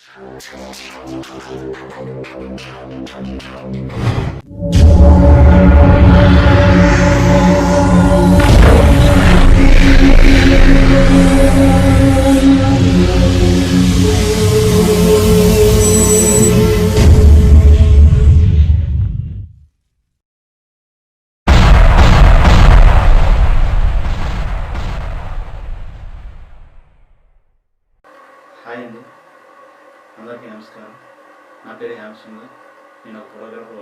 Hi అండి, అందరికీ నమస్కారం. నా పేరు హ్యామ్సుందర్. నేను ఒక ఫోటోగ్రాఫర్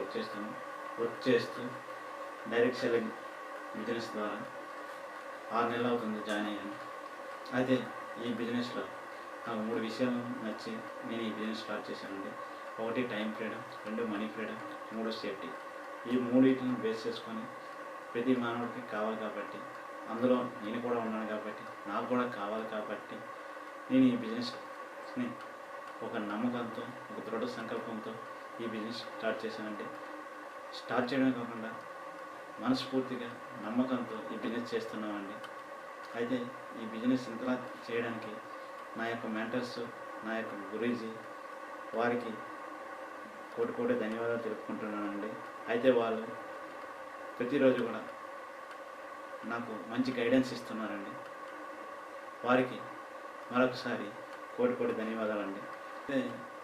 వర్క్ చేస్తూ డైరెక్ట్ సెల్లింగ్ బిజినెస్ ద్వారా 6 నెలలు అవుతుంది జాయిన్ అయ్యాను. అయితే ఈ బిజినెస్లో నాకు 3 విషయాలు నచ్చి నేను ఈ బిజినెస్ స్టార్ట్ చేశానండి. 1 time freedom, 2 money freedom, 3 safety. ఈ 3 బేస్ చేసుకొని ప్రతి మానవుడికి కావాలి కాబట్టి, అందులో నేను కూడా ఉన్నాను కాబట్టి, నాకు కూడా కావాలి కాబట్టి నేను ఈ బిజినెస్ని ఒక నమ్మకంతో, ఒక దృఢ సంకల్పంతో ఈ బిజినెస్ స్టార్ట్ చేశానండి. స్టార్ట్ చేయడమే కాకుండా మనస్ఫూర్తిగా నమ్మకంతో ఈ బిజినెస్ చేస్తున్నామండి. అయితే ఈ బిజినెస్ ఇంతలా చేయడానికి నా యొక్క మెంటర్స్, నా యొక్క గురూజీ వారికి కోటి ధన్యవాదాలు తెలుపుకుంటున్నానండి. అయితే వాళ్ళు ప్రతిరోజు కూడా నాకు మంచి గైడెన్స్ ఇస్తున్నారండి. వారికి మరొకసారి కోటి ధన్యవాదాలండి. అయితే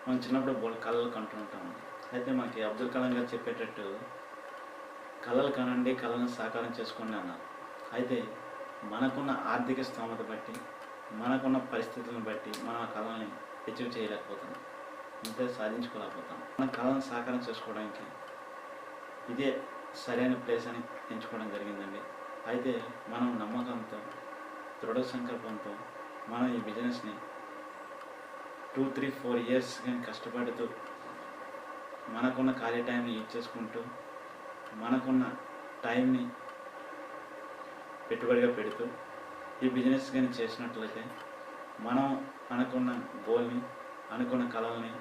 మనం చిన్నప్పుడు కళలు కంటూ ఉంటామండి. అయితే మనకి అబ్దుల్ కలాం గారు చెప్పేటట్టు కళలు కనండి, కళలను సాకారం చేసుకోండి అన్నారు. అయితే మనకున్న ఆర్థిక స్తోమత బట్టి, మనకున్న పరిస్థితులను బట్టి మనం ఆ కళల్ని అచీవ్ చేయలేకపోతున్నాం, అంతే సాధించుకోలేకపోతాం. మన కళలను సాకారం చేసుకోవడానికి ఇదే సరైన ప్లేస్ అని ఎంచుకోవడం జరిగిందండి. అయితే మనం నమ్మకంతో, దృఢ సంకల్పంతో మనం ఈ బిజినెస్ని 2, 3, 4 ఇయర్స్ కానీ కష్టపడుతూ మనకున్న ఖాళీ టైంని యూజ్ చేసుకుంటూ, మనకున్న టైంని పెట్టుబడిగా పెడుతూ ఈ బిజినెస్ కానీ చేసినట్లయితే మనం అనుకున్న గోల్ని, అనుకున్న కళల్ని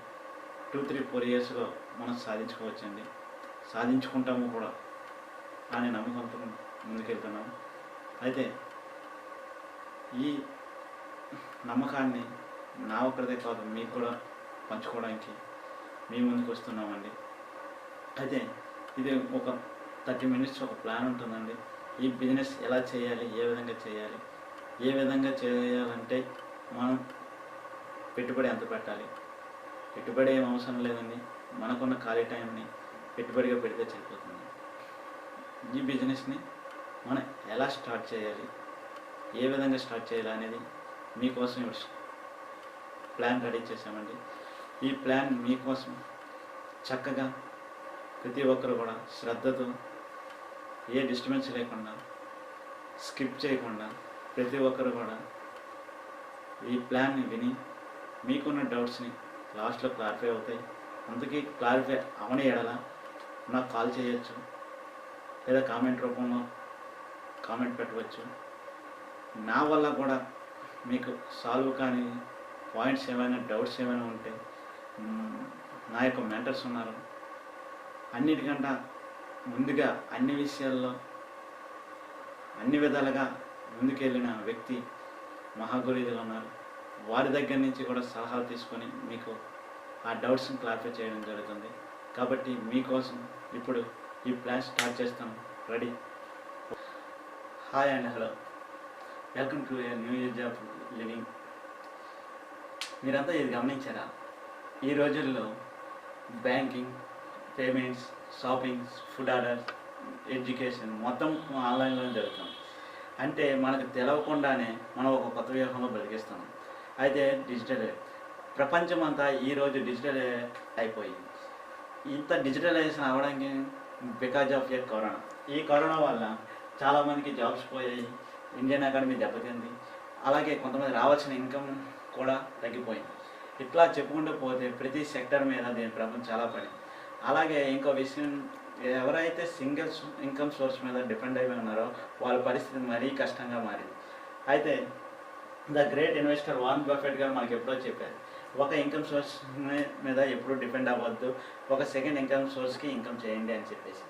2, 3, 4 ఇయర్స్లో మనం సాధించుకోవచ్చండి. సాధించుకుంటాము కూడా అనే నమ్మకంతో ముందుకెళ్తున్నాము. అయితే ఈ నమ్మకాన్ని నా ఒక్కరిదే కాదు, మీకు కూడా పంచుకోవడానికి మీ ముందుకు వస్తున్నామండి. అయితే ఇది ఒక 30 మినిట్స్ ఒక ప్లాన్ ఉంటుందండి. ఈ బిజినెస్ ఎలా చేయాలి, ఏ విధంగా చేయాలంటే మనం పెట్టుబడి ఎంత పెట్టాలి, పెట్టుబడి ఏం అవసరం లేదండి. మనకున్న ఖాళీ టైంని పెట్టుబడిగా పెడితే సరిపోతుంది. ఈ బిజినెస్ని మనం ఎలా స్టార్ట్ చేయాలి, ఏ విధంగా స్టార్ట్ చేయాలి అనేది మీకోసం ప్లాన్ రెడీ చేసామండి. ఈ ప్లాన్ మీకోసం చక్కగా ప్రతి ఒక్కరు కూడా శ్రద్ధతో, ఏ డిస్టర్బెన్స్ లేకుండా, స్కిప్ చేయకుండా ప్రతి ఒక్కరు కూడా ఈ ప్లాన్ని విని మీకున్న డౌట్స్ని లాస్ట్లో క్లారిఫై అవుతాయి. అందుకే క్లారిఫై అవని ఎడల నాకు కాల్ చేయొచ్చు, లేదా కామెంట్ రూపంలో కామెంట్ పెట్టవచ్చు. నా వల్ల కూడా మీకు సాల్వ్ కానీ పాయింట్స్ ఏమైనా, డౌట్స్ ఏమైనా ఉంటే నా యొక్క మెంటర్స్ ఉన్నారు. అన్నిటికంటే ముందుగా అన్ని విషయాల్లో అన్ని విధాలుగా ముందుకెళ్ళిన వ్యక్తి మహాగురువులు ఉన్నారు. వారి దగ్గర నుంచి కూడా సలహాలు తీసుకొని మీకు ఆ డౌట్స్ని క్లారిఫై చేయడం జరుగుతుంది. కాబట్టి మీకోసం ఇప్పుడు ఈ ప్లాన్ స్టార్ట్ చేస్తాం. Ready? Hi and hello, welcome to a new age of living. మీరంతా ఇది గమనించారా? ఈ రోజుల్లో banking, payments, shoppings, food orders, education మొత్తం ఆన్లైన్లో జరుగుతుంది. అంటే మనకు తెలవకుండానే మనం ఒక కొత్త వ్యూహంలో బ్రతికిస్తాం. అయితే డిజిటల్ ప్రపంచం అంతా ఈరోజు డిజిటల్ అయిపోయింది. ఇంత డిజిటలైజేషన్ అవ్వడానికి బికాజ్ ఆఫ్ ఏ కరోనా. ఈ కరోనా వల్ల చాలామందికి జాబ్స్ పోయాయి, ఇండియన్ ఎకానమీ దెబ్బతింది, అలాగే కొంతమంది రావాల్సిన ఇన్కమ్ కూడా తగ్గిపోయింది. ఇట్లా చెప్పుకుంటూ పోతే ప్రతి సెక్టర్ మీద దీని ప్రభావం చాలా పడింది. అలాగే ఇంకో విషయం, ఎవరైతే సింగిల్ ఇన్కమ్ సోర్స్ మీద డిపెండ్ అయి ఉన్నారో వాళ్ళ పరిస్థితి మరీ కష్టంగా మారింది. అయితే the great investor Warren Buffett గారు మనకి ఎప్పుడో చెప్పారు, ఒక ఇన్కమ్ సోర్స్ మీద ఎప్పుడూ డిపెండ్ అవ్వద్దు, ఒక సెకండ్ ఇన్కమ్ సోర్స్కి ఇన్కమ్ చేయండి అని చెప్పేసి.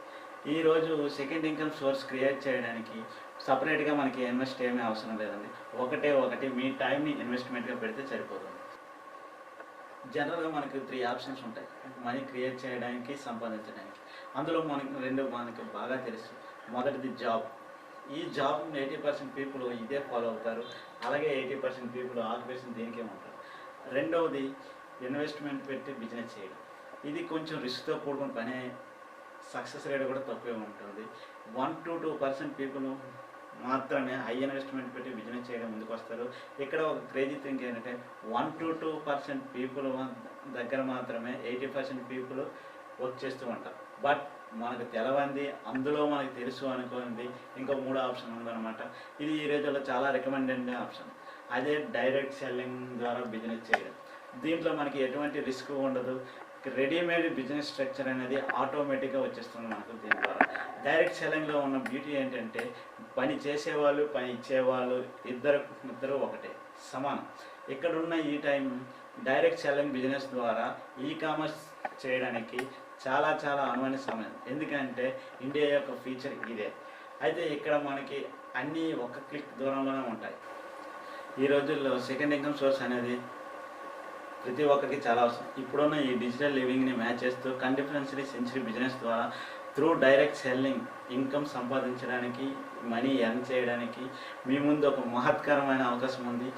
ఈరోజు సెకండ్ ఇన్కమ్ సోర్స్ క్రియేట్ చేయడానికి సపరేట్గా మనకి ఇన్వెస్ట్ ఏమీ అవసరం లేదండి. ఒకటి మీ టైంని ఇన్వెస్ట్మెంట్గా పెడితే సరిపోతుంది. జనరల్గా మనకి 3 ఆప్షన్స్ ఉంటాయి మనీ క్రియేట్ చేయడానికి, సంపాదించడానికి. అందులో మనకి బాగా తెలుసు. మొదటిది జాబ్. ఈ జాబ్ 80% పీపుల్ ఇదే ఫాలో అవుతారు. అలాగే 80% పీపుల్ ఆక్యుపేషన్ దీనికే ఉంటారు. రెండవది ఇన్వెస్ట్మెంట్ పెట్టి బిజినెస్ చేయడం. ఇది కొంచెం రిస్క్తో కూడుకున్న పని, సక్సెస్ రేట్ కూడా తక్కువే ఉంటుంది. 1-2% పీపుల్ మాత్రమే హై ఇన్వెస్ట్మెంట్ పెట్టి బిజినెస్ చేయడం ముందుకు వస్తారు. ఇక్కడ ఒక క్రేజీ థింగ్ ఏంటంటే 1-2% పీపుల్ దగ్గర మాత్రమే 80% పీపుల్ వర్క్ చేస్తూ ఉంటారు. బట్ మనకు తెలవంది, అందులో మనకు తెలుసు అనుకోండి ఇంకో 3 ఆప్షన్ ఉందన్నమాట. ఇది ఈ రోజుల్లో చాలా రికమెండెడ్ ఆప్షన్. అదే డైరెక్ట్ సెల్లింగ్ ద్వారా బిజినెస్ చేయడం. దీంట్లో మనకి ఎటువంటి రిస్క్ ఉండదు. రెడీమేడ్ బిజినెస్ స్ట్రక్చర్ అనేది ఆటోమేటిక్గా వచ్చేస్తుంది మనకు దీని ద్వారా. డైరెక్ట్ సెల్లింగ్లో ఉన్న బ్యూటీ ఏంటంటే పని చేసేవాళ్ళు, పని ఇచ్చేవాళ్ళు ఇద్దరు ఒకటే, సమానం. ఇక్కడున్న ఈ టైం డైరెక్ట్ సెల్లింగ్ బిజినెస్ ద్వారా కామర్స్ చేయడానికి చాలా అనువైన సమయం. ఎందుకంటే ఇండియా యొక్క ఫీచర్ ఇదే. అయితే ఇక్కడ మనకి అన్నీ ఒక క్లిక్ దూరంలోనే ఉంటాయి. ఈ రోజుల్లో సెకండ్ ఇన్కమ్ సోర్స్ అనేది ప్రతి ఒక్కరికి చాలా అవసరం. ఇప్పుడున్న ఈ డిజిటల్ లివింగ్ని మ్యాచ్ చేస్తూ కండిఫరెన్సరీ సెంచరీ బిజినెస్ ద్వారా త్రూ డైరెక్ట్ సెల్లింగ్ ఇన్కమ్ సంపాదించడానికి, మనీ ఎర్న్ చేయడానికి మీ ముందు ఒక మహత్కరమైన అవకాశం ఉంది.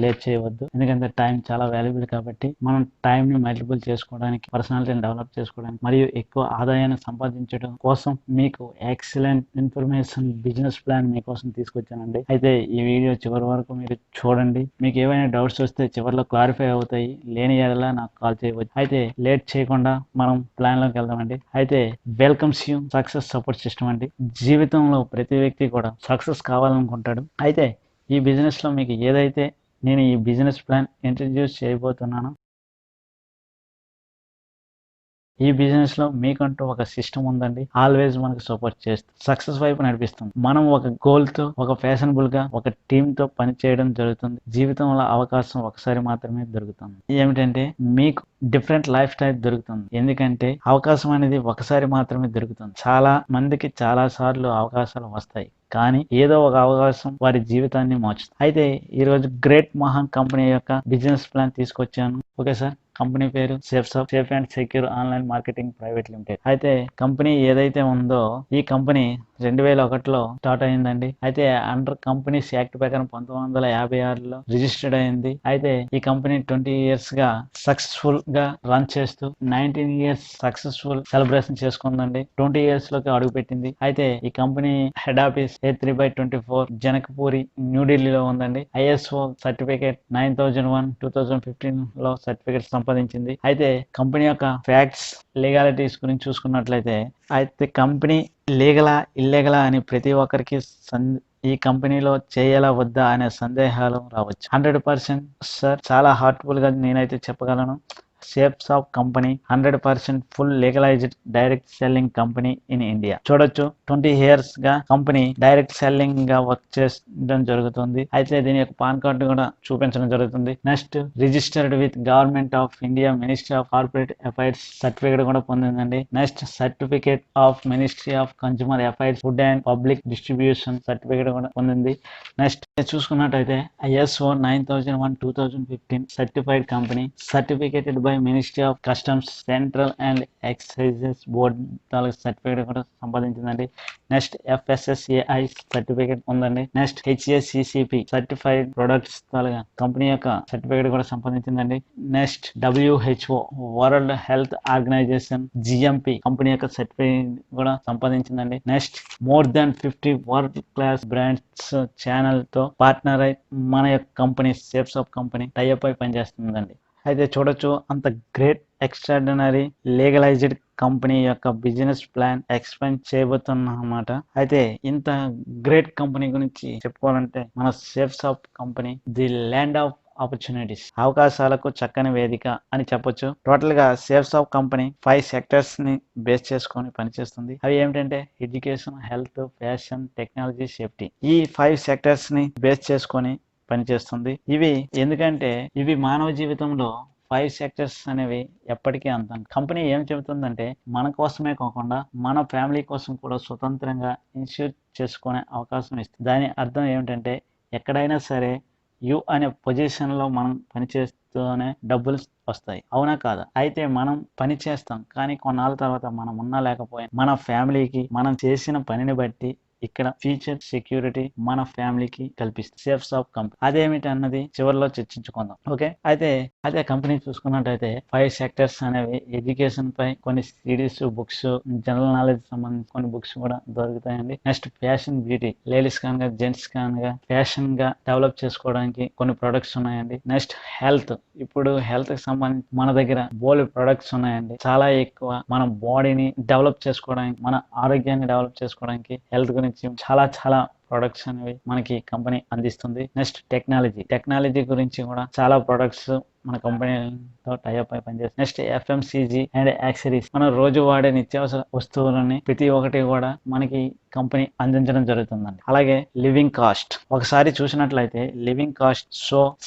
లేట్ చేయవద్దు, ఎందుకంటే టైం చాలా వాల్యుబుల్ కాబట్టి మనం టైంని మల్టిపుల్ చేసుకోవడానికి, పర్సనాలిటీని డెవలప్ చేసుకోవడానికి మరియు ఎక్కువ ఆదాయాన్ని సంపాదించడం కోసం మీకు ఎక్సలెంట్ ఇన్ఫర్మేషన్ బిజినెస్ ప్లాన్ మీకోసం తీసుకొచ్చానండి. అయితే ఈ వీడియో చివరి వరకు మీరు చూడండి. మీకు ఏవైనా డౌట్స్ వస్తే చివరిలో క్లారిఫై అవుతాయి. లేని ఏదైనా నాకు కాల్ చేయవచ్చు. అయితే లేట్ చేయకుండా మనం ప్లాన్ లోకి వెళ్దామండి. అయితే welcomes you success support system అండి. జీవితంలో ప్రతి వ్యక్తి కూడా సక్సెస్ కావాలనుకుంటాడు. అయితే ఈ బిజినెస్ లో మీకు ఏదైతే నేను ఈ బిజినెస్ ప్లాన్ ఇంట్రడ్యూస్ చేయబోతున్నాను, ఈ బిజినెస్ లో మీకంటూ ఒక సిస్టమ్ ఉందండి. ఆల్వేస్ మనకు సపోర్ట్ చేస్తుంది, సక్సెస్ వైపు నడిపిస్తుంది. మనం ఒక గోల్ తో, ఒక ఫ్యాషనబుల్ గా, ఒక టీమ్ తో పని చేయడం జరుగుతుంది. జీవితంలో అవకాశం ఒకసారి మాత్రమే దొరుకుతుంది. ఏమిటంటే మీకు డిఫరెంట్ లైఫ్ స్టైల్ దొరుకుతుంది. ఎందుకంటే అవకాశం అనేది ఒకసారి మాత్రమే దొరుకుతుంది. చాలా మందికి చాలా సార్లు అవకాశాలు వస్తాయి, కానీ ఏదో ఒక అవకాశం వారి జీవితాన్ని మార్చుతుంది. అయితే ఈరోజు గ్రేట్ మహాన్ కంపెనీ యొక్క బిజినెస్ ప్లాన్ తీసుకొచ్చాను. ఓకే సార్, కంపెనీ పేరు safe and secure online marketing private limited. అయితే కంపెనీ ఏదైతే ఉందో ఈ కంపెనీ 2001లో స్టార్ట్ అయిందండి. అయితే అండర్ కంపెనీస్ యాక్ట్ ప్రకారం 1956లో రిజిస్టర్డ్ అయింది. అయితే ఈ కంపెనీ 20 years గా సక్సెస్ఫుల్ గా రన్ చేస్తూ 19 years సక్సెస్ఫుల్ సెలబ్రేషన్ చేసుకుందండి. 20 years లోకి అడుగు పెట్టింది. అయితే ఈ కంపెనీ హెడ్ ఆఫీస్ A3/24 జనకపూరి, న్యూఢిల్లీలో ఉందండి. ISO సర్టిఫికేట్ 9001 2015 లో సర్టిఫికేట్ సంపాదించింది. అయితే కంపెనీ యొక్క ఫ్యాక్ట్స్, లీగాలిటీస్ గురించి చూసుకున్నట్లయితే, అయితే కంపెనీ లీగలా ఇల్లీగలా అని ప్రతి ఒక్కరికి ఈ కంపెనీలో చేయాలా వద్దా అనే సందేహాలు రావచ్చు. 100% సార్, చాలా హార్ట్ఫుల్ గా నేనైతే చెప్పగలను. Shapes of company 100% full legalised direct selling company in India. చూడొచ్చు, 20 years గా కంపెనీ డైరెక్ట్ సెల్లింగ్ గా వర్క్ చేయడం జరుగుతుంది. అయితే దీని యొక్క పాన్ కార్డు కూడా చూపించడం జరుగుతుంది. Next, registered with government of India ministry of corporate affairs certificate కూడా పొందిందండి. Next, certificate of ministry of consumer affairs food and public distribution certificate కూడా పొందింది. నెక్స్ట్ చూసుకున్నట్టయితే ISO 9001 2015 certified company, certificated by ministry of customs, central and excises board తాలూకు certificate కూడా సంపాదించిందండి. Next, FSSAI certificate ఉందండి. Next, HACCP certified products తాలూకా company యొక్క certificate కూడా సంపాదించిందండి. Next, WHO world health organisation GMP company యొక్క సర్టిఫికేట్ కూడా సంపాదించిందండి. Next, more than 50 world class brands channel తో పార్ట్నర్ అయి మన యొక్క company shapes of company tie up అయి పనిచేస్తుందండి. అయితే చూడొచ్చు, అంత గ్రేట్ ఎక్స్ట్రాడినరీ లీగలైజ్డ్ కంపెనీ యొక్క బిజినెస్ ప్లాన్ ఎక్స్ప్లెయిన్ చేయబోతున్నా అన్నమాట. అయితే ఇంత గ్రేట్ కంపెనీ గురించి చెప్పుకోవాలంటే మన shapes of company the land of opportunities, అవకాశాలకు చక్కని వేదిక అని చెప్పొచ్చు. టోటల్ గా షేప్స్ ఆఫ్ కంపెనీ 5 సెక్టర్స్ ని బేస్ చేసుకొని పనిచేస్తుంది. అవి ఏమిటంటే education, health, fashion, technology, safety. ఈ 5 సెక్టర్స్ ని బేస్ చేసుకొని పనిచేస్తుంది. ఇవి ఎందుకంటే ఇవి మానవ జీవితంలో 5 సెక్టర్స్ అనేవి ఎప్పటికీ అంతం. కంపెనీ ఏం చెబుతుందంటే మన కోసమే కాకుండా మన ఫ్యామిలీ కోసం కూడా స్వతంత్రంగా ఇన్స్యూర్ చేసుకునే అవకాశం ఇస్తుంది. దాని అర్థం ఏమిటంటే ఎక్కడైనా సరే యు అనే పొజిషన్ లో మనం పనిచేస్తూనే డబ్బులు వస్తాయి, అవునా కాదా? అయితే మనం పని చేస్తాం, కానీ కొన్నాళ్ళ తర్వాత మనం ఉన్నా లేకపోయినా మన ఫ్యామిలీకి మనం చేసిన పనిని బట్టి ఇక్కడ ఫ్యూచర్ సెక్యూరిటీ మన ఫ్యామిలీకి కల్పిస్తుంది సేఫ్స్ ఆఫ్ కంపెనీ. అదేమిటి అన్నది చివరిలో చర్చించుకుందాం. ఓకే, అయితే అదే కంపెనీ చూసుకున్నట్టయితే 5 సెక్టర్స్ అనేవి ఎడ్యుకేషన్ పై కొన్ని సిరీస్ బుక్స్, జనరల్ నాలెడ్జ్ సంబంధించి కొన్ని బుక్స్ కూడా దొరుకుతాయండి. నెక్స్ట్ ఫ్యాషన్ బ్యూటీ, లేడీస్ కానగా జెంట్స్ కానగా ఫ్యాషన్ గా డెవలప్ చేసుకోవడానికి కొన్ని ప్రొడక్ట్స్ ఉన్నాయండి. నెక్స్ట్ హెల్త్, ఇప్పుడు హెల్త్ కి సంబంధించి మన దగ్గర బోల్డ్ ప్రొడక్ట్స్ ఉన్నాయండి. చాలా ఎక్కువ మన బాడీని డెవలప్ చేసుకోవడానికి, మన ఆరోగ్యాన్ని డెవలప్ చేసుకోవడానికి హెల్త్ గురించి చాలా చాలా ప్రొడక్ట్స్ అనేవి మనకి కంపెనీ అందిస్తుంది. నెక్స్ట్ టెక్నాలజీ గురించి కూడా చాలా ప్రొడక్ట్స్ మన కంపెనీతో టైఅప్ అయి పనిచేస్తుంది. నెక్స్ట్ ఎఫ్ఎంసీజీ అండ్ యాక్సరీస్, మనం రోజు వాడే నిత్యావసర వస్తువులని ప్రతి ఒక్కటి కూడా మనకి కంపెనీ అందించడం జరుగుతుందండి. అలాగే లివింగ్ కాస్ట్, ఒకసారి చూసినట్లయితే లివింగ్ కాస్ట్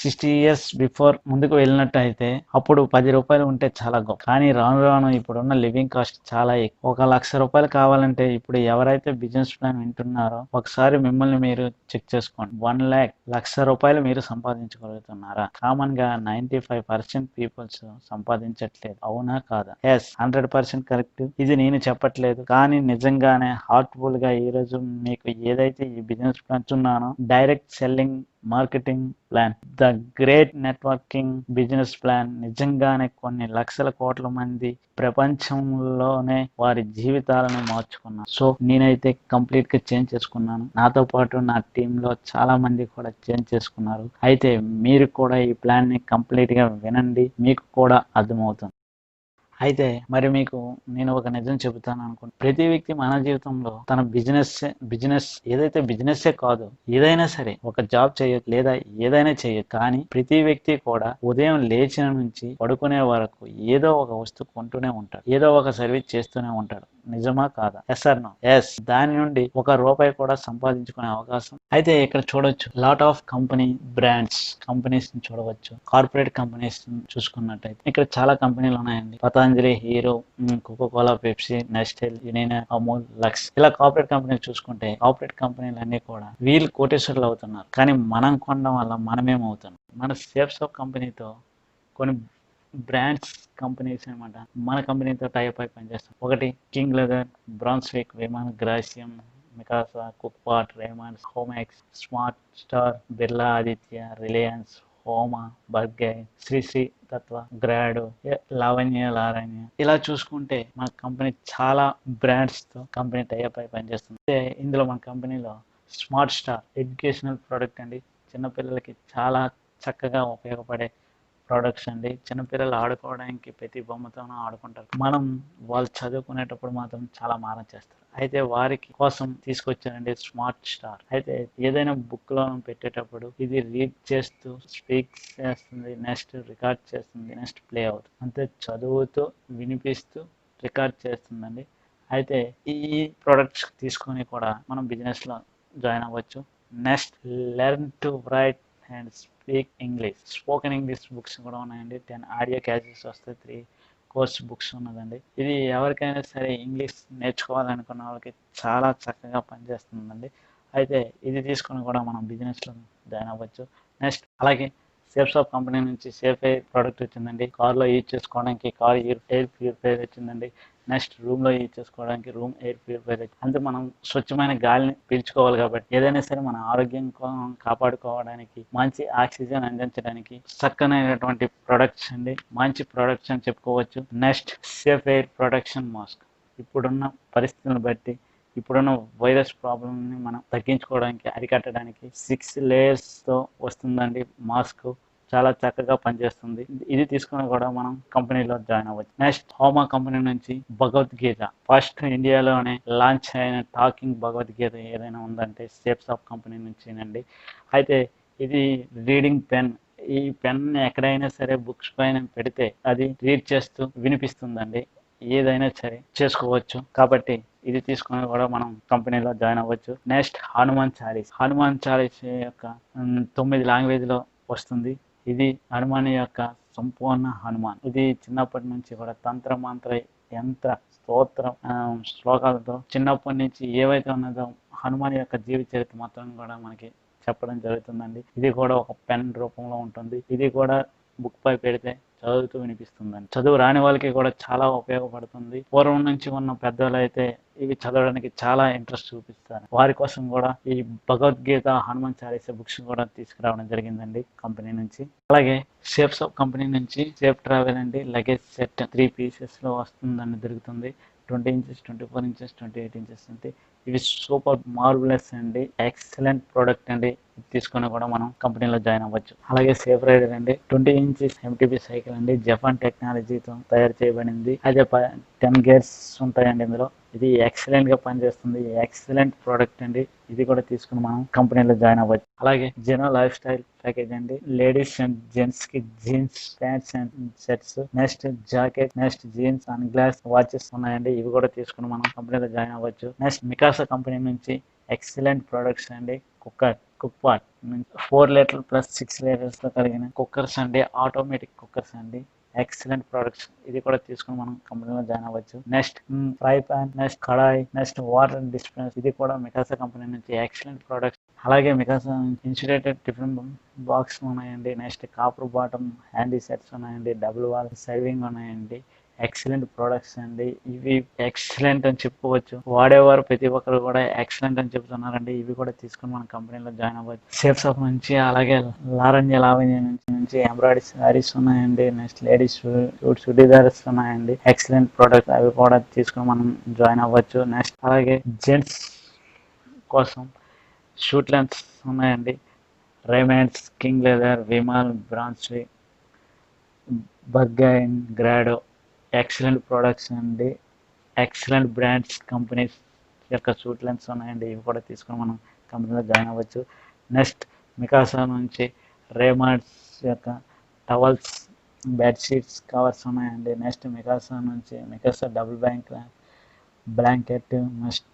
60 years బిఫోర్ ముందుకు వెళ్ళినట్టయితే అప్పుడు 10 రూపాయలు ఉంటే చాలా గొప్ప, కానీ రాను రాను ఇప్పుడున్న లివింగ్ కాస్ట్ చాలా ఎక్కువ. 1,00,000 రూపాయలు కావాలంటే ఇప్పుడు ఎవరైతే బిజినెస్ ప్లాన్ వింటున్నారో ఒకసారి మిమ్మల్ని మీరు చెక్ చేసుకోండి. 1 lakh, 1,00,000 రూపాయలు మీరు సంపాదించగలుగుతున్నారా? కామన్ గా 95% పీపుల్స్ సంపాదించట్లేదు, అవునా కాదా? Yes, 100% correct. ఇది నేను చెప్పట్లేదు, కానీ నిజంగానే హార్ట్ఫుల్ గా ఈ రోజు మీకు ఏదైతే ఈ బిజినెస్ ప్లాన్ ఉన్నానో, direct selling marketing plan, the great networking business plan, నిజంగానే కొన్ని లక్షల కోట్ల మంది ప్రపంచంలోనే వారి జీవితాలను మార్చుకున్నారు. సో నేనైతే కంప్లీట్ గా చేంజ్ చేసుకున్నాను, నాతో పాటు నా టీంలో చాలా మంది కూడా చేంజ్ చేసుకున్నారు. అయితే మీరు కూడా ఈ ప్లాన్ ని కంప్లీట్ గా వినండి, మీకు కూడా అర్థమవుతుంది. అయితే మరి మీకు నేను ఒక నిజం చెబుతాను అనుకుంటున్నాను. ప్రతి వ్యక్తి మన జీవితంలో తన బిజినెస్ ఏదైతే బిజినెస్సే కాదు, ఏదైనా సరే ఒక జాబ్ చేయొచ్చు లేదా ఏదైనా చేయొచ్చు. కానీ ప్రతి వ్యక్తి కూడా ఉదయం లేచిన నుంచి పడుకునే వరకు ఏదో ఒక వస్తువు కొంటూనే ఉంటాడు, ఏదో ఒక సర్వీస్ చేస్తూనే ఉంటాడు. నిజమా కాదా? Yes or no? ఎస్. దాని నుండి 1 రూపాయి కూడా సంపాదించుకునే అవకాశం. అయితే ఇక్కడ చూడొచ్చు లాట్ ఆఫ్ కంపెనీస్ ని చూడవచ్చు. కార్పొరేట్ కంపెనీస్ చూసుకున్నట్టయితే ఇక్కడ చాలా కంపెనీలు ఉన్నాయండి. Patanjali, Hero, Coca Cola, Pepsi, Nestle, యునైన్, అమూల్, లక్స్, ఇలా కార్పొరేట్ కంపెనీలు చూసుకుంటే కార్పొరేట్ కంపెనీలు అన్ని కూడా వీళ్ళు కోటేశ్వరులు అవుతున్నారు, కానీ మనం కొనడం వల్ల మనమేమవుతున్నాం? మన సేఫ్స్ ఆఫ్ కంపెనీతో కొన్ని బ్రాండ్స్ కంపెనీస్ అనమాట మన కంపెనీతో టైప్ అయి పనిచేస్తాం. ఒకటి కింగ్ లెదర్, బ్రాన్స్విక్, విమాన్, Grasim, Mikasa, cookpot, Raymonds, Homex, smart star, Birla, Aditya, Reliance, హోమా, బర్గై, శ్రీ తత్వ, గ్రాడో, లావణ్య, ఇలా చూసుకుంటే మన కంపెనీ చాలా బ్రాండ్స్ తో కంపెనీ టైప్ అయి పనిచేస్తుంది. ఇందులో మన కంపెనీలో స్మార్ట్ స్టార్ ఎడ్యుకేషనల్ ప్రోడక్ట్ అండి. చిన్నపిల్లలకి చాలా చక్కగా ఉపయోగపడే ప్రొడక్ట్స్ అండి. చిన్నపిల్లలు ఆడుకోవడానికి ప్రతి బొమ్మతోనూ ఆడుకుంటారు. వాళ్ళు చదువుకునేటప్పుడు మాత్రం చాలా మారం చేస్తారు. అయితే వారికి కోసం తీసుకొచ్చానండి స్మార్ట్ స్టార్. అయితే ఏదైనా బుక్ లో పెట్టేటప్పుడు ఇది రీడ్ చేస్తూ స్పీక్ చేస్తుంది, నెక్స్ట్ రికార్డ్ చేస్తుంది, నెక్స్ట్ ప్లే అవుతుంది. అంతే, చదువుతూ వినిపిస్తూ రికార్డ్ చేస్తుందండి. అయితే ఈ ప్రొడక్ట్స్ తీసుకొని కూడా మనం బిజినెస్ లో జాయిన్ అవ్వచ్చు. Next, learn to right and speak English, spoken English books కూడా ఉన్నాయండి. 10 ఆడియో క్యాసెట్స్ వస్తాయి, 3 కోర్స్ బుక్స్ ఉన్నదండి. ఇది ఎవరికైనా సరే ఇంగ్లీష్ నేర్చుకోవాలనుకున్న వాళ్ళకి చాలా చక్కగా పనిచేస్తుందండి. అయితే ఇది తీసుకొని కూడా మనం బిజినెస్లో జాయిన్ అవ్వచ్చు. నెక్స్ట్, అలాగే సేఫ్స్ ఆఫ్ కంపెనీ నుంచి సేఫ్ ఎయిర్ ప్రోడక్ట్ వచ్చిందండి. కార్లో యూజ్ చేసుకోవడానికి కార్ ఎయిర్ ప్యూరిఫైయర్ వచ్చిందండి. నెక్స్ట్, రూమ్లో యూజ్ చేసుకోవడానికి రూమ్ ఎయిర్ ప్యూరిఫైయర్ వచ్చింది. అంటే మనం స్వచ్ఛమైన గాలిని పీల్చుకోవాలి కాబట్టి ఏదైనా సరే మన ఆరోగ్యం కాపాడుకోవడానికి, మంచి ఆక్సిజన్ అందించడానికి చక్కనైనటువంటి ప్రొడక్ట్స్ అండి, మంచి ప్రొడక్ట్స్ అని చెప్పుకోవచ్చు. Next, safe air protection mask. ఇప్పుడున్న పరిస్థితులను బట్టి ఇప్పుడున్న వైరస్ ప్రాబ్లమ్ని మనం తగ్గించుకోవడానికి, అరికట్టడానికి 6 layers తో వస్తుందండి మాస్క్. చాలా చక్కగా పనిచేస్తుంది. ఇది తీసుకుని కూడా మనం కంపెనీలో జాయిన్ అవ్వచ్చు. నెక్స్ట్, హోమా కంపెనీ నుంచి భగవద్గీత, ఫస్ట్ ఇండియాలోనే లాంచ్ అయిన టాకింగ్ భగవద్గీత ఏదైనా ఉందంటే సేఫ్స్ ఆఫ్ కంపెనీ నుంచినండి. అయితే ఇది రీడింగ్ పెన్. ఈ పెన్ ఎక్కడైనా సరే బుక్స్ పైన పెడితే అది రీడ్ చేస్తూ వినిపిస్తుందండి. ఏదైనా సరే చేసుకోవచ్చు. కాబట్టి ఇది తీసుకొని కూడా మనం కంపెనీలో జాయిన్ అవ్వచ్చు. నెక్స్ట్, హనుమాన్ చాలీస్ యొక్క 9 లాంగ్వేజ్ లో వస్తుంది. ఇది హనుమాన్ యొక్క సంపూర్ణ హనుమాన్. ఇది చిన్నప్పటి నుంచి కూడా తంత్ర మంత్ర యంత్ర స్తోత్రం శ్లోకాలతో చిన్నప్పటి నుంచి ఏవైతే ఉన్నదో హనుమాన్ యొక్క జీవిత చరిత్ర మొత్తం కూడా మనకి చెప్పడం జరుగుతుందండి. ఇది కూడా ఒక పెన్ రూపంలో ఉంటుంది. ఇది కూడా బుక్ పై పెడితే చదువుతూ వినిపిస్తుందండి. చదువు రాని వాళ్ళకి కూడా చాలా ఉపయోగపడుతుంది. పూర్వం నుంచి ఉన్న పెద్దలు అయితే ఇవి చదవడానికి చాలా ఇంట్రెస్ట్ చూపిస్తారు. వారి కోసం కూడా ఈ భగవద్గీత, హనుమాన్ చాలీసా బుక్స్ కూడా తీసుకురావడం జరిగిందండి కంపెనీ నుంచి. అలాగే షేప్స్ ఆఫ్ కంపెనీ నుంచి సేఫ్ ట్రావెల్ అండి లగేజ్ సెట్ 3 pieces లో వస్తుందండి, దొరుకుతుంది. 20 inches, 24 inches, 28 inches అంటే ఇవి సూపర్ మార్వెలస్ అండి, ఎక్సలెంట్ ప్రోడక్ట్ అండి. ఇది తీసుకుని కూడా మనం కంపెనీలో జాయిన్ అవ్వచ్చు. అలాగే సేఫ్ రైడర్ అండి 20 inches MTB సైకిల్ అండి, జపాన్ టెక్నాలజీతో తయారు చేయబడింది. అదే 10 gears ఉంటాయండి ఇందులో. ఇది ఎక్సలెంట్ గా పనిచేస్తుంది, ఎక్సలెంట్ ప్రోడక్ట్ అండి. ఇది కూడా తీసుకుని మనం కంపెనీలో జాయిన్ అవ్వచ్చు. అలాగే జెనో లైఫ్ స్టైల్ ప్యాకేజ్ అండి, లేడీస్ అండ్ జెంట్స్ కి jeans pants and shirts, next jacket, next jeans, sunglass, watches ఉన్నాయండి. ఇవి కూడా తీసుకుని మనం కంపెనీలో జాయిన్ అవ్వచ్చు. నెక్స్ట్ మికాసా కంపెనీ నుంచి ఎక్సలెంట్ ప్రొడక్ట్స్ అండి, cook pot 4 litre plus 6 litres తో కలిగిన కుక్కర్స్ అండి, ఆటోమేటిక్ కుక్కర్స్ అండి, ఎక్సలెంట్ ప్రొడక్ట్స్. ఇది కూడా తీసుకుని మనం కంపెనీలో జాయిన్ అవ్వచ్చు. Next fry pan, next kadai, next water dispense, ఇది కూడా మికాసా కంపెనీ నుంచి ఎక్సలెంట్ ప్రొడక్ట్స్. అలాగే మికాసా ఇన్సులేటెడ్ టిఫిన్ బాక్స్ ఉన్నాయండి. Next copper bottom handi sets ఉన్నాయండి, డబుల్ వాల్ సైవింగ్ ఉన్నాయండి. ఎక్సలెంట్ ప్రొడక్ట్స్ అండి, ఇవి ఎక్సలెంట్ అని చెప్పుకోవచ్చు. వాడేవారు ప్రతి ఒక్కరు కూడా ఎక్సలెంట్ అని చెప్తున్నారండి. ఇవి కూడా తీసుకుని మన కంపెనీలో జాయిన్ అవ్వచ్చు. షేప్స్ ఆఫ్ నుంచి అలాగే లావణ్య నుంచి ఎంబ్రాయిడరీ సారీస్ ఉన్నాయండి. నెక్స్ట్ లేడీస్ చుడీదార్స్ ఉన్నాయండి, ఎక్సలెంట్ ప్రొడక్ట్. అవి కూడా తీసుకుని మనం జాయిన్ అవ్వచ్చు. నెక్స్ట్ అలాగే జెంట్స్ కోసం షూట్ లెన్స్ ఉన్నాయండి, రైమండ్స్, కింగ్ లెదర్, విమాల్, బ్రాన్స్లీ, బర్గైన్, గ్రాడో, ఎక్సలెంట్ ప్రొడక్ట్స్ అండి, ఎక్సలెంట్ బ్రాండ్స్ కంపెనీస్ యొక్క షూట్ లెన్స్ ఉన్నాయండి. ఇవి కూడా తీసుకుని మనం కంపెనీలో జాయిన్ అవ్వచ్చు. నెక్స్ట్ మికాసా నుంచి రేమండ్స్ యొక్క టవల్స్, బెడ్షీట్స్, కవర్స్ ఉన్నాయండి. Next Mikasa double blanket, next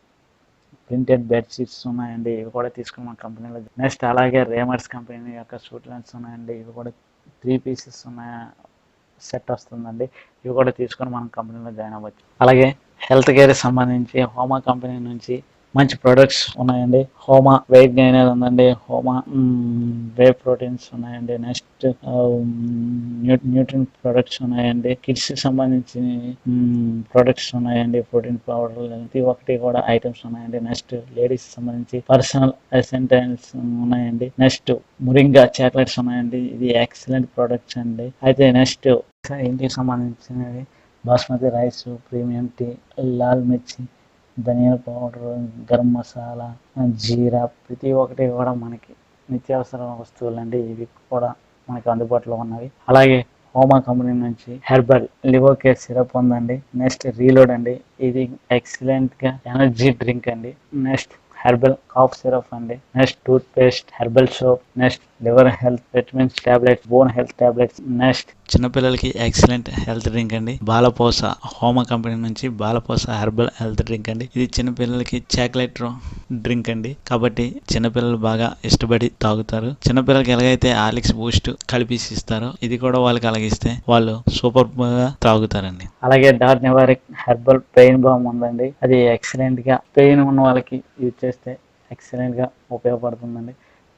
printed bedsheets ఉన్నాయండి. ఇవి కూడా తీసుకుని మన కంపెనీలో. నెక్స్ట్ అలాగే రేమర్స్ కంపెనీ యొక్క షూట్ లెన్స్ ఉన్నాయండి. ఇవి కూడా 3 pieces ఉన్నాయి, సెట్ వస్తుందండి. ఇవి కూడా తీసుకొని మనం కంపెనీలో జాయిన్ అవ్వచ్చు. అలాగే హెల్త్ కేర్ సంబంధించి హోమా కంపెనీ నుంచి మంచి ప్రొడక్ట్స్ ఉన్నాయండి. హోమా వెయిట్ గెయినర్ ఉందండి, హోమా వే ప్రోటీన్స్ ఉన్నాయండి, నెక్స్ట్ న్యూట్రిన్ ప్రొడక్ట్స్ ఉన్నాయండి, కిడ్స్ సంబంధించి ప్రొడక్ట్స్ ఉన్నాయండి, ప్రోటీన్ పౌడర్, ప్రతి ఒక్కటి కూడా ఐటమ్స్ ఉన్నాయండి. నెక్స్ట్ లేడీస్ సంబంధించి పర్సనల్ ఎసెంటైల్స్ ఉన్నాయండి. నెక్స్ట్ మురింగా చాక్లెట్స్ ఉన్నాయండి. ఇది ఎక్సలెంట్ ప్రొడక్ట్స్ అండి. అయితే నెక్స్ట్ ఇంటికి సంబంధించినవి basmati rice, premium tea, lal mirchi, ధనియాల పౌడర్, గరం మసాలా, జీరా, ప్రతి ఒక్కటి కూడా మనకి నిత్యావసర వస్తువులు అండి. ఇవి కూడా మనకి అందుబాటులో ఉన్నవి. అలాగే హోమా కంపెనీ నుంచి హెర్బల్ లివర్ కేర్ సిరప్ ఉందండి. నెక్స్ట్ రీలోడ్ అండి, ఇది ఎక్సలెంట్ గా ఎనర్జీ డ్రింక్ అండి. నెక్స్ట్ హెర్బల్ కాఫ్ సిరప్ అండి, next toothpaste, herbal soap, next liver health vitamins tablets, bone health tablets. Next చిన్నపిల్లలకి ఎక్సలెంట్ హెల్త్ డ్రింక్ అండి, బాలపోస హోమా కంపెనీ నుంచి బాలపోస హెర్బల్ హెల్త్ డ్రింక్ అండి. ఇది చిన్నపిల్లలకి చాక్లెట్ డ్రింక్ అండి, కాబట్టి చిన్నపిల్లలు బాగా ఇష్టపడి తాగుతారు. చిన్నపిల్లలకి ఎలాగైతే హార్లిక్స్ బూస్ట్ కలిపేసి ఇస్తారో ఇది కూడా వాళ్ళకి అలాగిస్తే వాళ్ళు సూపర్ గా తాగుతారండి. అలాగే డాట్ నివారిక్ హెర్బల్ పెయిన్ బామ్ ఉందండి. అది ఎక్సలెంట్ గా పెయిన్ ఉన్న వాళ్ళకి యూజ్ చేస్తే ఎక్సలెంట్ గా ఉపయోగపడుతుందండి.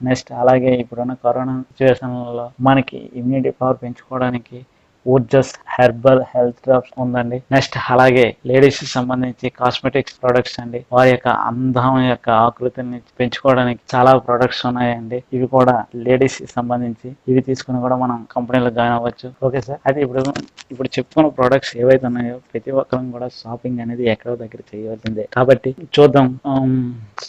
నెక్స్ట్ అలాగే ఇప్పుడున్న కరోనా సిచ్యువేషన్లలో మనకి ఇమ్యూనిటీ పవర్ పెంచుకోవడానికి ఊర్జస్ హెర్బల్ హెల్త్ డ్రాప్స్ ఉందండి. నెక్స్ట్ అలాగే లేడీస్ సంబంధించి కాస్మెటిక్స్ ప్రొడక్ట్స్ అండి, వారి యొక్క అందం యొక్క ఆకృతిని పెంచుకోవడానికి చాలా ప్రొడక్ట్స్ ఉన్నాయండి. ఇవి కూడా లేడీస్ సంబంధించి, ఇవి తీసుకుని కూడా మనం కంపెనీలో జాయిన్ అవ్వచ్చు. ఓకే సార్, అయితే ఇప్పుడు చెప్పుకున్న ప్రొడక్ట్స్ ఏవైతే ఉన్నాయో ప్రతి ఒక్కరం కూడా షాపింగ్ అనేది ఎక్కడో దగ్గర చేయవలసిందే. కాబట్టి చూద్దాం.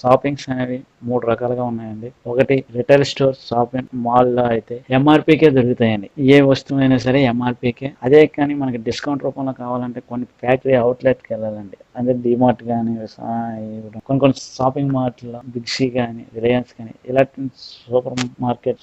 షాపింగ్స్ అనేవి 3 రకాలుగా ఉన్నాయండి. ఒకటి రిటైల్ స్టోర్, షాపింగ్ మాల్ లో అయితే ఎంఆర్పీకే దొరుకుతాయండి. ఏ వస్తువు అయినా సరే ఎంఆర్పీకే. అదే కానీ మనకి డిస్కౌంట్ రూపంలో కావాలంటే కొన్ని ఫ్యాక్టరీ అవుట్లెట్కి వెళ్ళాలండి. అంటే డిమార్ట్ కానీ కొన్ని షాపింగ్ మార్ట్లో బిగ్సీ కానీ రిలయన్స్ కానీ ఇలాంటి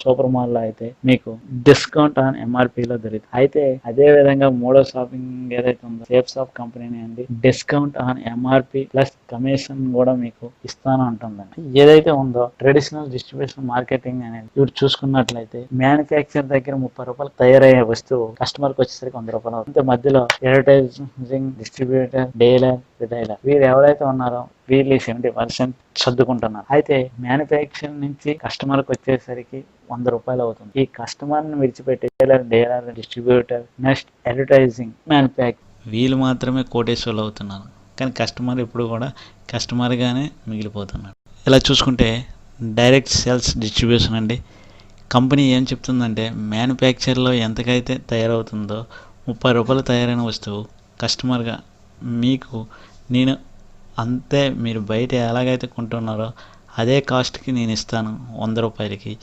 సూపర్ మాల్ లో అయితే మీకు డిస్కౌంట్ ఆన్ ఎంఆర్పీలో దొరుకుతుంది. అయితే అదే విధంగా మూడో షాపింగ్ ఏదైతే ఉందో షేప్స్ ఆఫ్ కంపెనీ అండి, discount on MRP plus commission కూడా మీకు ఇస్తాను అంటుందండి. ఏదైతే ఏదైతే ఉందో ట్రెడిషనల్ డిస్ట్రిబ్యూషన్ మార్కెటింగ్ అనేది ఇప్పుడు చూసుకున్నట్లయితే మ్యానుఫ్యాక్చర్ దగ్గర 30 రూపాయలు తయారయ్యే వస్తువు కస్టమర్ కి వచ్చేసరికి 100 రూపాయలు అవుతుంది. మధ్యలో అడ్వర్టైజింగ్, డిస్ట్రిబ్యూటర్, డీలర్, రిటైలర్ వీరు ఎవరైతే ఉన్నారో వీళ్ళు 70% సర్దుకుంటున్నారు. అయితే మ్యానుఫ్యాక్చరింగ్ నుంచి కస్టమర్ కి వచ్చేసరికి 100 రూపాయలు అవుతుంది. ఈ కస్టమర్ ని విడిచిపెట్టి dealer, distributor, next advertising, manufacture వీళ్ళు మాత్రమే కోటేశ్వర్లు అవుతున్నారు. కానీ కస్టమర్ ఎప్పుడు కూడా కస్టమర్గానే మిగిలిపోతున్నాడు. ఇలా చూసుకుంటే డైరెక్ట్ సేల్స్ డిస్ట్రిబ్యూషన్ అండి. కంపెనీ ఏం చెప్తుందంటే మ్యానుఫ్యాక్చర్లో ఎంతకైతే తయారవుతుందో 30 రూపాయలు తయారైన వస్తువు కస్టమర్గా మీకు నేను అంతే మీరు బయట ఎలాగైతే కొంటున్నారో అదే కాస్ట్కి నేను ఇస్తాను 100 రూపాయలకి.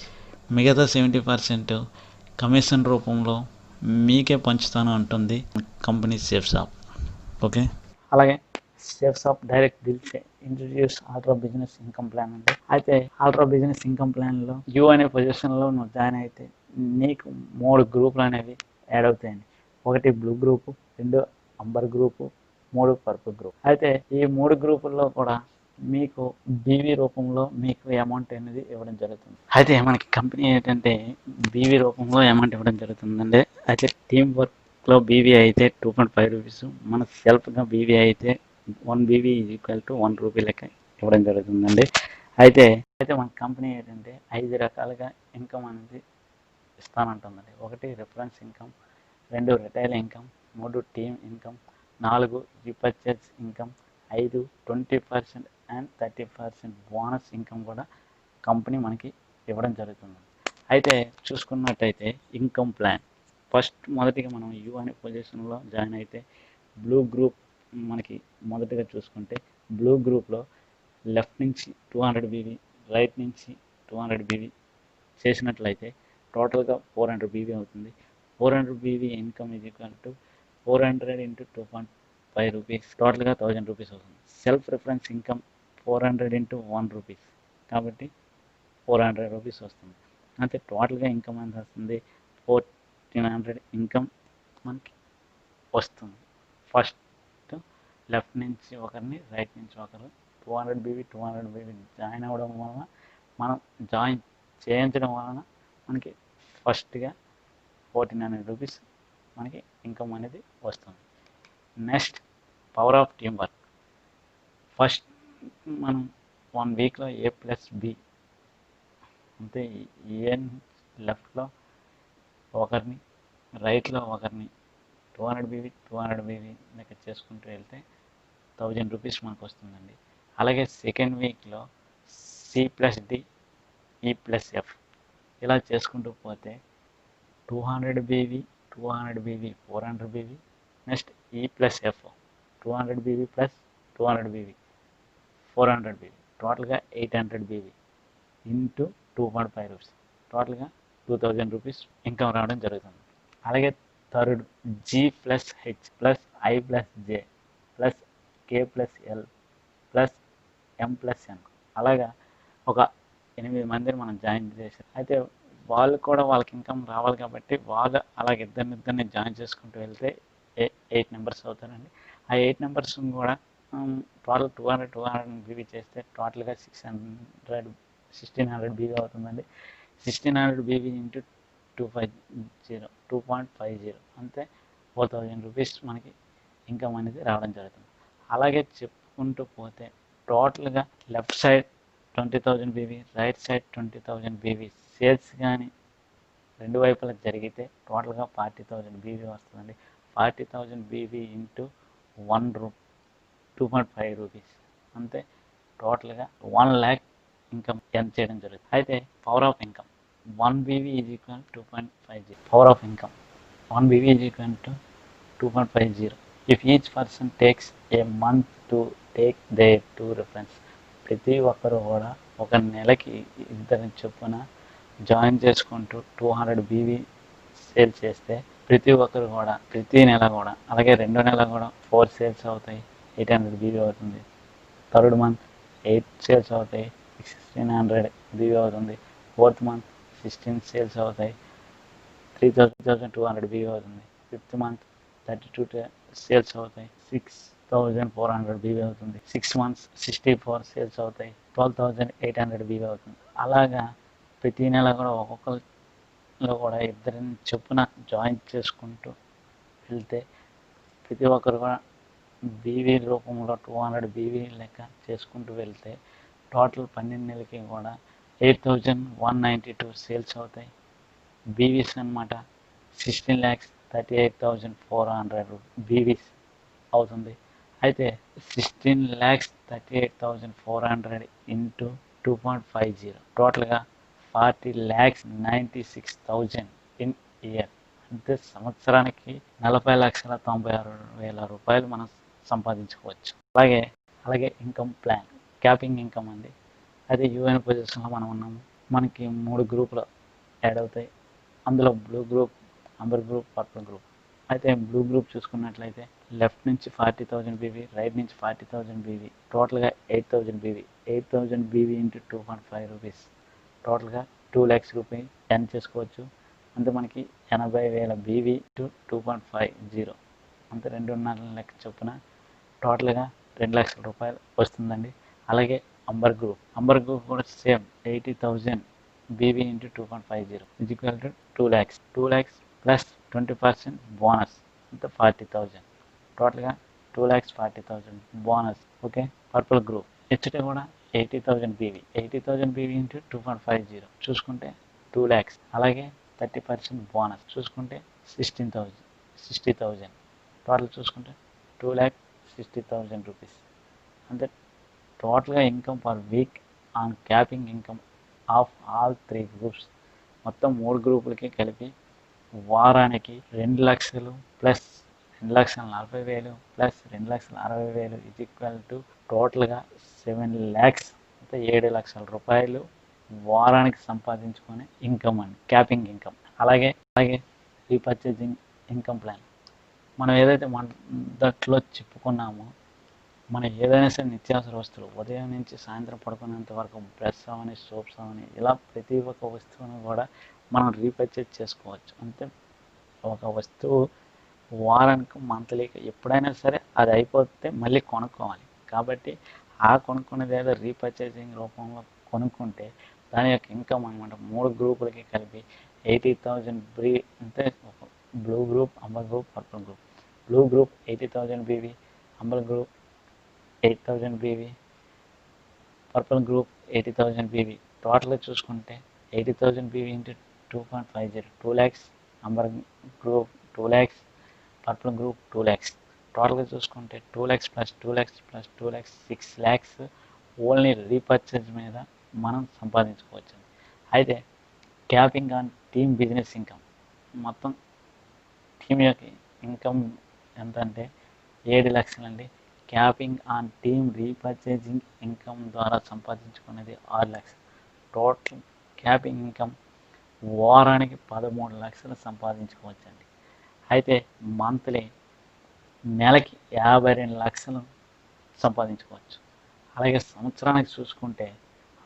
మిగతా 70% కమిషన్ రూపంలో మీకే పంచుతాను అంటుంది కంపెనీ సేఫ్స్ ఆప్. ఓకే, అలాగే Safe Shop direct deals introduce ultra business income plan అంటే అయితే ఆల్ట్రా బిజినెస్ ఇన్కమ్ ప్లాన్లో యూ అనే పొజిషన్లో నువ్వు జాయిన్ అయితే నీకు 3 గ్రూపులు అనేవి యాడ్ అవుతాయండి. 1 blue group, 2 amber group, 3 purple group. అయితే ఈ 3 గ్రూపుల్లో కూడా మీకు బీవీ రూపంలో మీకు అమౌంట్ అనేది ఇవ్వడం జరుగుతుంది. అయితే మనకి కంపెనీ ఏంటంటే బీవీ రూపంలో అమౌంట్ ఇవ్వడం జరుగుతుందండి. అయితే టీమ్ వర్క్లో బీవీ అయితే 2.5 రూపీస్, మన సెల్ఫ్గా బీవీ అయితే 1 BV is equal to 1 rupee లెక్క ఇవ్వడం జరుగుతుందండి. అయితే మన కంపెనీ ఏంటంటే 5 రకాలుగా ఇన్కమ్ అనేది ఇస్తానంటుందండి. 1 reference income, 2 retail income, 3 team income, 4 repurchase income, 5 20% and 30% bonus income కూడా కంపెనీ మనకి ఇవ్వడం జరుగుతుంది. అయితే చూసుకున్నట్టయితే ఇన్కమ్ ప్లాన్ ఫస్ట్ మొదటిగా మనం యూ అనే పొజిషన్లో జాయిన్ అయితే బ్లూ గ్రూప్ మనకి మొదటిగా చూసుకుంటే బ్లూ గ్రూప్లో లెఫ్ట్ నుంచి 200 బీవీ, రైట్ నుంచి 200 బీవీ చేసినట్లయితే టోటల్గా 400 బీవీ అవుతుంది. 400 BV income is equal to 400 into 2.5 rupees, టోటల్గా 1000 రూపీస్ అవుతుంది. Self reference income 400 into 1 rupees కాబట్టి 400 రూపీస్ వస్తుంది. అంటే టోటల్గా ఇన్కమ్ ఎంత వస్తుంది? 1400 ఇన్కమ్ మనకి వస్తుంది. ఫస్ట్ లెఫ్ట్ నుంచి ఒకరిని, రైట్ నుంచి ఒకరు 200 బీవీ జాయిన్ అవ్వడం వలన మనం జాయిన్ చేయించడం వలన మనకి ఫస్ట్గా 1400 రూపీస్ మనకి ఇన్కమ్ అనేది వస్తుంది. Next power of team work. First మనం 1 వీక్లో ఏ ప్లస్ బి అంటే ఏ లెఫ్ట్లో ఒకరిని, రైట్లో ఒకరిని 200 బీవీ లెక్క చేసుకుంటూ వెళ్తే 1000 రూపీస్ మనకు వస్తుందండి. అలాగే సెకండ్ వీక్లో C plus D, E plus F ఇలా చేసుకుంటూ పోతే 200 BV 400 BV, next E plus F 200 BV plus 200 BV 400 BV, టోటల్గా 800 బీవీ ఇంటూ 2.5 రూపీస్, టోటల్గా 2000 రూపీస్ ఇన్కమ్ రావడం జరుగుతుంది. అలాగే third G plus H plus I plus J plus K plus L plus M plus N అలాగా ఒక 8 మందిని మనం join చేసాం. అయితే వాళ్ళు కూడా వాళ్ళకి ఇన్కమ్ రావాలి కాబట్టి వాళ్ళు అలాగే ఇద్దరిని జాయిన్ చేసుకుంటూ వెళ్తే 8 మెంబర్స్ అవుతారండి. ఆ 8 మెంబర్స్ కూడా టోటల్ 200 బీవీ చేస్తే టోటల్గా 1600 బీవీ అవుతుందండి. 1600 బీవీ ఇంటూ 2.50 అంతే 4000 రూపీస్ మనకి ఇన్కమ్ అనేది రావడం జరుగుతుంది. అలాగే చెప్పుకుంటూ పోతే టోటల్గా left side 20,000 BV, right side 20,000 BV sales కానీ రెండు వైపులా జరిగితే టోటల్గా 40,000 బీవీ వస్తుందండి. 40,000 బీవీ ఇంటూ 2.5 రూపీస్ అంతే టోటల్గా 1 lakh ఇన్కమ్ ఎర్న్ చేయడం జరుగుతుంది. అయితే power of income 1 BV is equal 2.50. Power of income 1 BV is equal to 2.50. If each person takes a month to take their to reference. ప్రతి ఒక్కరు కూడా ఒక నెలకి ఇద్దరిని చొప్పున జాయిన్ చేసుకుంటూ 200 బీవీ సేల్ చేస్తే ప్రతి ఒక్కరు కూడా ప్రతి నెల కూడా అలాగే 2వ నెల కూడా 4 సేల్స్ అవుతాయి, 800 బీవీ అవుతుంది. థర్డ్ మంత్ 8 సేల్స్ అవుతాయి, 1600 బీవీ అవుతుంది. 4th మంత్ 16 సేల్స్ అవుతాయి, 3200 బీవీ అవుతుంది. 5th మంత్ 32 సేల్స్ అవుతాయి, 6 12,400 బీవీ అవుతుంది. 6 మంత్స్ 64 సేల్స్ అవుతాయి. 12,800 బీవీ అవుతుంది. అలాగా ప్రతి నెల కూడా ఒక్కొక్కరిలో కూడా ఇద్దరిని చొప్పున జాయిన్ చేసుకుంటూ వెళ్తే ప్రతి ఒక్కరు కూడా బీవీ రూపంలో 200 బీవీ లెక్క చేసుకుంటూ వెళ్తే టోటల్ 12 నెలలకి కూడా 8,192 సేల్స్ అవుతాయి. బీవీస్ అనమాట 16,38,400 బీవీస్ అవుతుంది. అయితే 16,38,400 ఇంటూ 2.50 టోటల్గా 40,96,000 ఇన్ ఇయర్. అంటే సంవత్సరానికి 40,96,000 రూపాయలు మనం సంపాదించుకోవచ్చు. అలాగే ఇన్కమ్ ప్లాన్ క్యాపింగ్ ఇన్కమ్ అండి. అది యూఎన్ పొజిషన్లో మనం ఉన్నాము. మనకి 3 గ్రూపులు యాడ్ అవుతాయి. అందులో blue group, amber group, purple group. అయితే బ్లూ గ్రూప్ చూసుకున్నట్లయితే లెఫ్ట్ నుంచి 40,000 బీవీ, రైట్ నుంచి 40,000 బీవీ, టోటల్గా 8,000 బీవీ. 8,000 బీవీ ఇంటూ 2.5 రూపీస్ టోటల్గా 2 lakhs రూపీస్ ఎర్న్ చేసుకోవచ్చు. అంటే మనకి 80,000 బీవీ టు 2.50 అంటే 2.5 లక్ష చొప్పున టోటల్గా 2 లక్షల రూపాయలు వస్తుందండి. అలాగే అంబర్ గ్రూప్ కూడా same 80,000 BV into 2.50 is equal to 2 lakhs. 2 lakhs plus 20% bonus అంటే 40,000 టోటల్గా 2,40,000 bonus. Okay. Purple group HT కూడా 80,000 బీవీ. 80,000 బీవీ ఇంటూ 2.50 చూసుకుంటే 2 lakhs. అలాగే 30% బోనస్ చూసుకుంటే 60,000 టోటల్ చూసుకుంటే 2,60,000 రూపీస్. అంటే టోటల్గా income per week on capping income of all 3 groups మొత్తం 3 గ్రూపులకి కలిపి వారానికి 2 లక్షలు plus 2,40,000 plus 2,60,000 is equal to టోటల్గా 7 lakhs అంటే 7 లక్షల రూపాయలు వారానికి సంపాదించుకునే ఇన్కమ్ అండి, క్యాపింగ్ ఇన్కమ్. అలాగే రీపర్చేజింగ్ ఇన్కమ్ ప్లాన్ మనం ఏదైతే మొదట్లో చెప్పుకున్నామో, మనం ఏదైనా సరే నిత్యావసర వస్తువులు ఉదయం నుంచి సాయంత్రం పడుకునేంత వరకు బ్రష్ అవని, సోప్స్ అవని, ఇలా ప్రతి ఒక్క వస్తువును కూడా మనం రీపర్చేజ్ చేసుకోవచ్చు. అంటే ఒక వస్తువు వారానికి, మంత్లీకి ఎప్పుడైనా సరే అది అయిపోతే మళ్ళీ కొనుక్కోవాలి. కాబట్టి ఆ కొనుక్కునేది ఏదో రీపర్చేజింగ్ రూపంలో కొనుక్కుంటే దాని యొక్క ఇన్కమ్ అనమాట 3 గ్రూపులకి కలిపి 80,000 అంటే blue group, amber group, purple group. Blue group 80,000 BV, amber group 8,000 BV, purple group 80,000 BV. టోటల్గా చూసుకుంటే 80,000 BV into 2.50 2 lakhs, amber group 2 lakhs, purple group 2 lakhs. టోటల్గా చూసుకుంటే 2 lakhs ప్లస్ 2 lakhs ప్లస్ 2 lakhs 6 lakhs ఓన్లీ రీపర్చేజ్ మీద మనం సంపాదించుకోవచ్చు. అయితే capping on team business income మొత్తం టీమ్ యొక్క ఇన్కమ్ ఎంత అంటే 7 లక్షలండి. క్యాపింగ్ ఆన్ టీమ్ రీపర్చేజింగ్ ఇన్కమ్ ద్వారా సంపాదించుకునేది 6 లక్షలు. టోటల్ క్యాపింగ్ ఇన్కమ్ వారానికి 13 లక్షలు సంపాదించుకోవచ్చండి. అయితే మంత్లీ నెలకి 52 లక్షలు సంపాదించుకోవచ్చు. అలాగే సంవత్సరానికి చూసుకుంటే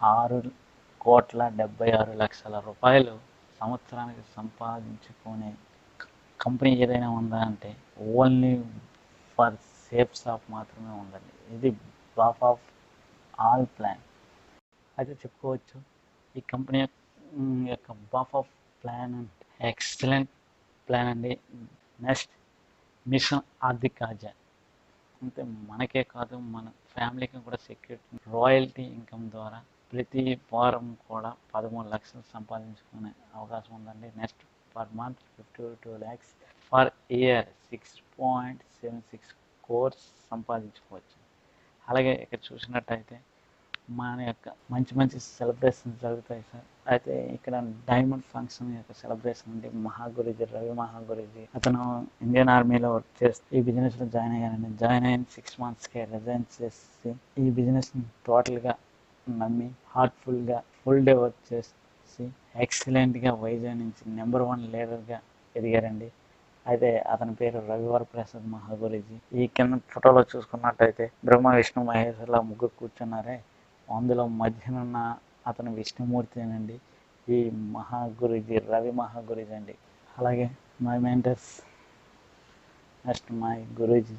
6,76,00,000 రూపాయలు సంవత్సరానికి సంపాదించుకునే కంపెనీ ఏదైనా ఉందా అంటే ఓన్లీ ఫర్ సేఫ్ షాప్ మాత్రమే ఉందండి. ఇది టాప్ ఆఫ్ ఆల్ ప్లాన్ అయితే చెప్పుకోవచ్చు. ఈ కంపెనీ యొక్క బాఫ్ ఆఫ్ ప్లాన్ ఎక్సలెంట్ ప్లాన్ అండి. నెక్స్ట్ మిషన్ ఆర్థిక్ ఆజాద్ అంటే మనకే కాదు, మన ఫ్యామిలీకి కూడా సెక్యూరిటీ రాయల్టీ ఇన్కమ్ ద్వారా ప్రతి వారం కూడా 13 లక్షలు సంపాదించుకునే అవకాశం ఉందండి. Next per month 52 lakhs, per year 6.76 crores సంపాదించుకోవచ్చు. అలాగే ఇక్కడ చూసినట్టయితే మన యొక్క మంచి సెలబ్రేషన్స్ జరుగుతాయి సార్. అయితే ఇక్కడ డైమండ్ ఫంక్షన్ యొక్క సెలబ్రేషన్ అంటే మహాగురుజీ, రవి మహాగురుజీ అతను ఇండియన్ ఆర్మీలో వర్క్ చేస్తూ ఈ బిజినెస్లో జాయిన్ అయ్యానండి. జాయిన్ అయిన 6 monthsకే రిజైన్ చేసి ఈ బిజినెస్ని టోటల్గా నమ్మి హార్ట్ఫుల్గా ఫుల్ డే వర్క్ చేసి ఎక్సలెంట్గా వైజాగ్ నుంచి నెంబర్ 1 లీడర్గా ఎదిగారండి. అయితే అతని పేరు రవివర ప్రసాద్ మహాగురుజీ. ఈ కింద ఫోటోలో చూసుకున్నట్టయితే బ్రహ్మ, విష్ణు, మహేశ్వర్ల ముగ్గురు కూర్చున్నారే, అందులో మధ్యనున్న అతను విష్ణుమూర్తినండి. ఈ మహాగురుజీ రవి మహాగురుజీ అండి. అలాగే my mentors, next my Guruji.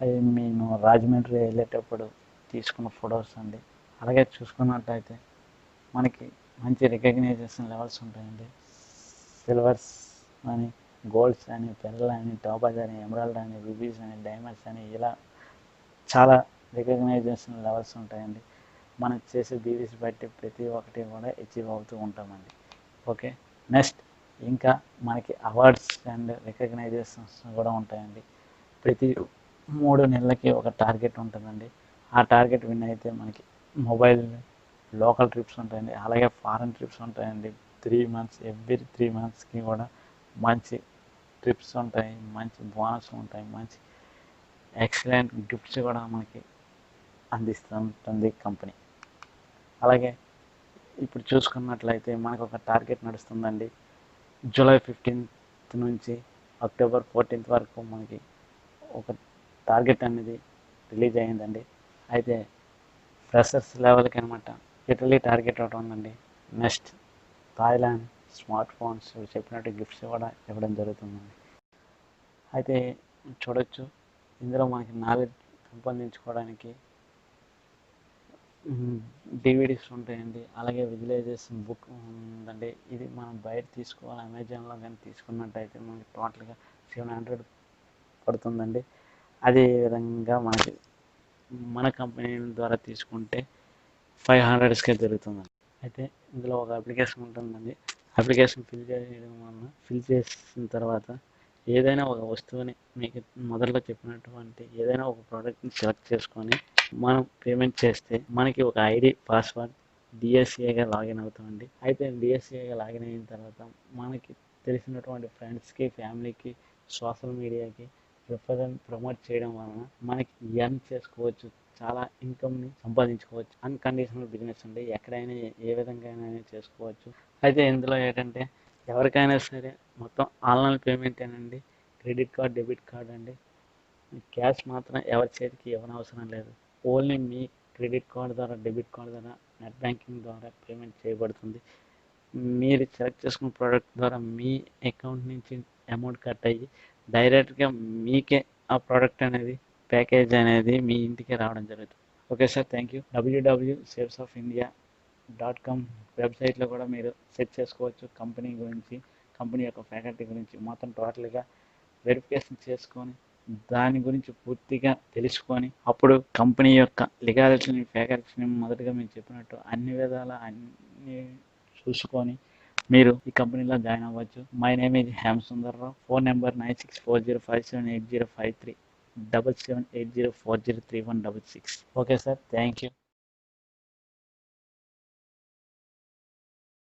అవి మేము రాజమండ్రి వెళ్ళేటప్పుడు తీసుకున్న ఫొటోస్ అండి. అలాగే చూసుకున్నట్టయితే మనకి మంచి రికగ్నైజేషన్ లెవెల్స్ ఉంటాయండి. సిల్వర్స్ అని, గోల్డ్స్ అని, పెరల్ అని, టాపర్స్ అని, ఎమరాల్డ్ అని, రూబీస్ అని, డైమండ్స్ అని, ఇలా చాలా రికగ్నైజేషన్ లెవెల్స్ ఉంటాయండి. మనం చేసే బీవీస్ బట్టి ప్రతి ఒక్కటి కూడా అచీవ్ అవుతూ ఉంటామండి. ఓకే, నెక్స్ట్ ఇంకా మనకి అవార్డ్స్ అండ్ రికగ్నైజేషన్స్ కూడా ఉంటాయండి. ప్రతి 3 నెలలకి ఒక టార్గెట్ ఉంటుందండి. ఆ టార్గెట్ విన్ అయితే మనకి మొబైల్ లోకల్ ట్రిప్స్ ఉంటాయండి. అలాగే ఫారెన్ ట్రిప్స్ ఉంటాయండి. 3 మంత్స్, ఎవ్రీ 3 మంత్స్కి కూడా మంచి ట్రిప్స్ ఉంటాయి, మంచి బోనస్ ఉంటాయి, మంచి ఎక్సలెంట్ గిఫ్ట్స్ కూడా మనకి అందిస్తూ ఉంటుంది కంపెనీ. అలాగే ఇప్పుడు చూసుకున్నట్లయితే మనకు ఒక టార్గెట్ నడుస్తుందండి. జూలై 15th నుంచి అక్టోబర్ 14th వరకు మనకి ఒక టార్గెట్ అనేది రిలీజ్ అయ్యిందండి. అయితే ఫ్రెషర్స్ లెవెల్కి అనమాట ఇటలీ టార్గెట్ ఒకటి ఉందండి. నెక్స్ట్ థాయిలాండ్ స్మార్ట్ ఫోన్స్ చెప్పినట్టు గిఫ్ట్స్ కూడా ఇవ్వడం జరుగుతుందండి. అయితే చూడొచ్చు ఇందులో మనకి నాలెడ్జ్ పెంపొందించుకోవడానికి డివిడీస్ ఉంటాయండి. అలాగే విజువలైజేషన్ బుక్ ఉందండి. ఇది మనం బయట తీసుకోవాలి, అమెజాన్లో కానీ తీసుకున్నట్టయితే మనకి టోటల్గా 700 పడుతుందండి. అదే విధంగా మనకి మన కంపెనీ ద్వారా తీసుకుంటే 500కే దొరుకుతుందండి. అయితే ఇందులో ఒక అప్లికేషన్ ఉంటుందండి. అప్లికేషన్ ఫిల్ చేసిన తర్వాత ఏదైనా ఒక వస్తువుని మీకు మొదట్లో చెప్పినటువంటి ఏదైనా ఒక ప్రోడక్ట్ని సెలెక్ట్ చేసుకొని మనం పేమెంట్ చేస్తే మనకి ఒక ఐడి పాస్వర్డ్ డిఎస్ఏగా లాగిన్ అవుతామండి. అయితే డిఎస్ఏగా లాగిన్ అయిన తర్వాత మనకి తెలిసినటువంటి ఫ్రెండ్స్కి, ఫ్యామిలీకి, సోషల్ మీడియాకి ప్రమోట్ చేయడం వలన మనకి ఎర్న్ చేసుకోవచ్చు, చాలా ఇన్కమ్ని సంపాదించుకోవచ్చు. అన్కండిషనల్ బిజినెస్ అండి, ఎక్కడైనా ఏ విధంగా అయినా చేసుకోవచ్చు. అయితే ఇందులో ఏంటంటే ఎవరికైనా సరే మొత్తం ఆన్లైన్ పేమెంటేనండి. క్రెడిట్ కార్డ్, డెబిట్ కార్డ్ అండి. క్యాష్ మాత్రం ఎవరి చేతికి ఇవ్వనవసరం లేదు. ఓన్లీ మీ క్రెడిట్ కార్డ్ ద్వారా, డెబిట్ కార్డ్ ద్వారా, నెట్ బ్యాంకింగ్ ద్వారా పేమెంట్ చేయబడుతుంది. మీరు సెలెక్ట్ చేసుకున్న ప్రోడక్ట్ ద్వారా మీ అకౌంట్ నుంచి అమౌంట్ కట్ అయ్యి డైరెక్ట్గా మీకే ఆ ప్రోడక్ట్ అనేది, ప్యాకేజ్ అనేది మీ ఇంటికి రావడం జరుగుతుంది. Okay sir, thank you. www.salesofIndia.com వెబ్సైట్లో కూడా మీరు సెర్చ్ చేసుకోవచ్చు. కంపెనీ గురించి, కంపెనీ యొక్క ఫ్యాకల్టీ గురించి మొత్తం టోటల్గా వెరిఫికేషన్ చేసుకొని దాని గురించి పూర్తిగా తెలుసుకొని అప్పుడు కంపెనీ యొక్క లీగాలిటీని, ఫ్యాకల్టీని మొదటగా మేము చెప్పినట్టు అన్ని విధాల అన్ని చూసుకొని మీరు ఈ కంపెనీలో జాయిన్ అవ్వచ్చు. My name is Shyam Sundarrao. Phone number 9640578053 7780403166. Okay sir, thank you.